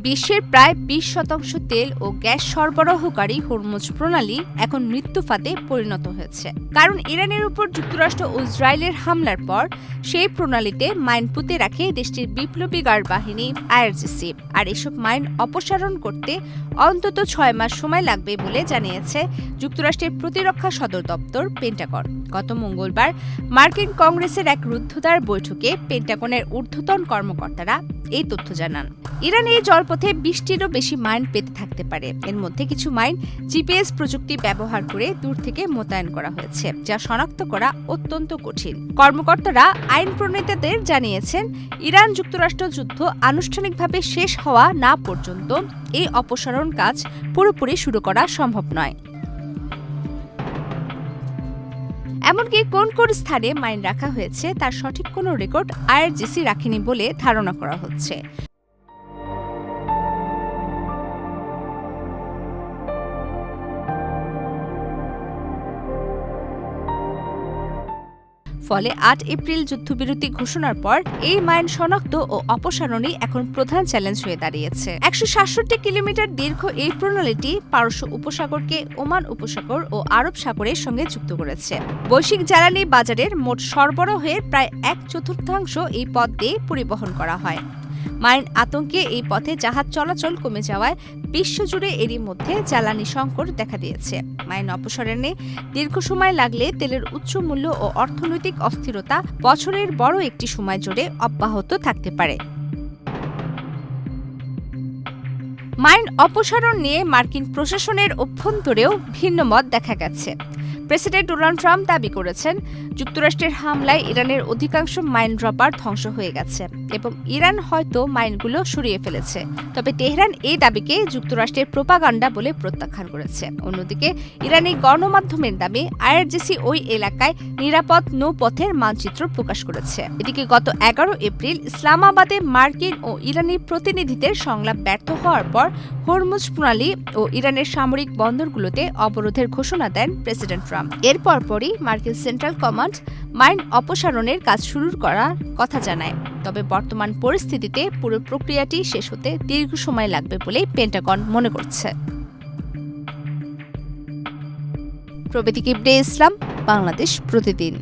বিশ্বের প্রায় 20% তেল ও গ্যাস সরবরাহকারী হরমুজ প্রণালী এখন মৃত্যু ফাঁদে পরিণত হয়েছে। কারণ ইরানের উপর যুক্তরাষ্ট্র ও ইসরায়েলের হামলার পর সেই প্রণালীতে মাইন পুঁতে রাখে দেশটির বিপ্লবী গার্ড বাহিনী আইআরজিসি। আর এসব মাইন অপসারণ করতে অন্তত 6 মাস সময় লাগবে বলে জানিয়েছে যুক্তরাষ্ট্রের প্রতিরক্ষা সদর দপ্তর পেন্টাগন। গত মঙ্গলবার মার্কিন কংগ্রেসের এক রুদ্ধদ্বার বৈঠকে পেন্টাগনের ঊর্ধ্বতন কর্মকর্তারা এই তথ্য জানান। ইরান এই জলপথে 20টিরও বেশি মাইন পেতে থাকতে পারে। এর মধ্যে কিছু মাইন জিপিএস প্রযুক্তি ব্যবহার করে দূর থেকে মোতায়েন করা হয়েছে, যা শনাক্ত করা অত্যন্ত কঠিন। কর্মকর্তারা আইন প্রণেতাদের জানিয়েছেন, ইরান যুক্তরাষ্ট্র যুদ্ধ আনুষ্ঠানিকভাবে শেষ হওয়া না পর্যন্ত এই অপসারণ কাজ পুরোপুরি শুরু করা সম্ভব নয়। এমনকি কোন কোন স্থানে মাইন রাখা হয়েছে তার সঠিক কোনো রেকর্ড আইআরজিসি রাখেনি বলে ধারণা করা হচ্ছে। ফলে 8 এপ্রিল যুদ্ধবিরতি ঘোষণার পর এই মাইন শনাক্ত ও অপসারণই এখন প্রধান চ্যালেঞ্জ হয়ে দাঁড়িয়েছে। 167 কিলোমিটার দীর্ঘ এই প্রণালীটি পারস্য উপসাগরকে ওমান উপসাগর ও আরব সাগরের সঙ্গে যুক্ত করেছে। বৈশ্বিক জ্বালানি বাজারের মোট সরবরাহের প্রায় 1/4 এই পথ দিয়ে পরিবহন করা হয়। মাইন আতঙ্কে এই পথে জাহাজ চলাচল কমে যাওয়ায় বিশ্বজুড়ে এরই মধ্যে জ্বালানি সংকট দেখা দিয়েছে। মাইন অপসারণে দীর্ঘ সময় লাগলে তেলের উচ্চ মূল্য ও অর্থনৈতিক অস্থিরতা বছরের বড় একটি সময় জুড়ে অব্যাহত থাকতে পারে। মাইন অপসারণ নিয়ে মার্কিন প্রশাসনের অভ্যন্তরেও ভিন্ন মত দেখা গেছে। প্রেসিডেন্ট ডোনাল্ড ট্রাম্প দাবি করেছেন, যুক্তরাষ্ট্রের হামলায় ইরানের অধিকাংশ মাইন ড্রপার ধ্বংস হয়ে গেছে এবং ইরান হয়তো মাইনগুলো সরিয়ে ফেলেছে। তবে তেহরান এই দাবিকে যুক্তরাষ্ট্রের প্রোপাগান্ডা বলে প্রত্যাখ্যান করেছে। অন্যদিকে ইরানি গণমাধ্যমের দাবি, আইআরজিসি ওই এলাকায় নিরাপদ নৌপথের মানচিত্র প্রকাশ করেছে। এদিকে গত 11 এপ্রিল ইসলামাবাদে মার্কিন ও ইরানি প্রতিনিধিদের সংলাপ ব্যর্থ হওয়ার পর হরমুজ প্রণালী ও ইরানের সামরিক বন্দরগুলোতে অবরোধের ঘোষণা দেন প্রেসিডেন্ট ট্রাম্প। এর পরপরই মার্কিন সেন্ট্রাল কমান্ড মাইন অপসারণের কাজ শুরু করার কথা জানায়। তবে বর্তমান পরিস্থিতিতে পুরো প্রক্রিয়াটি শেষ হতে দীর্ঘ সময় লাগবে বলেই পেন্টাগন মনে করছে। প্রবীতি কিবরে ইসলাম, বাংলাদেশ প্রতিদিন।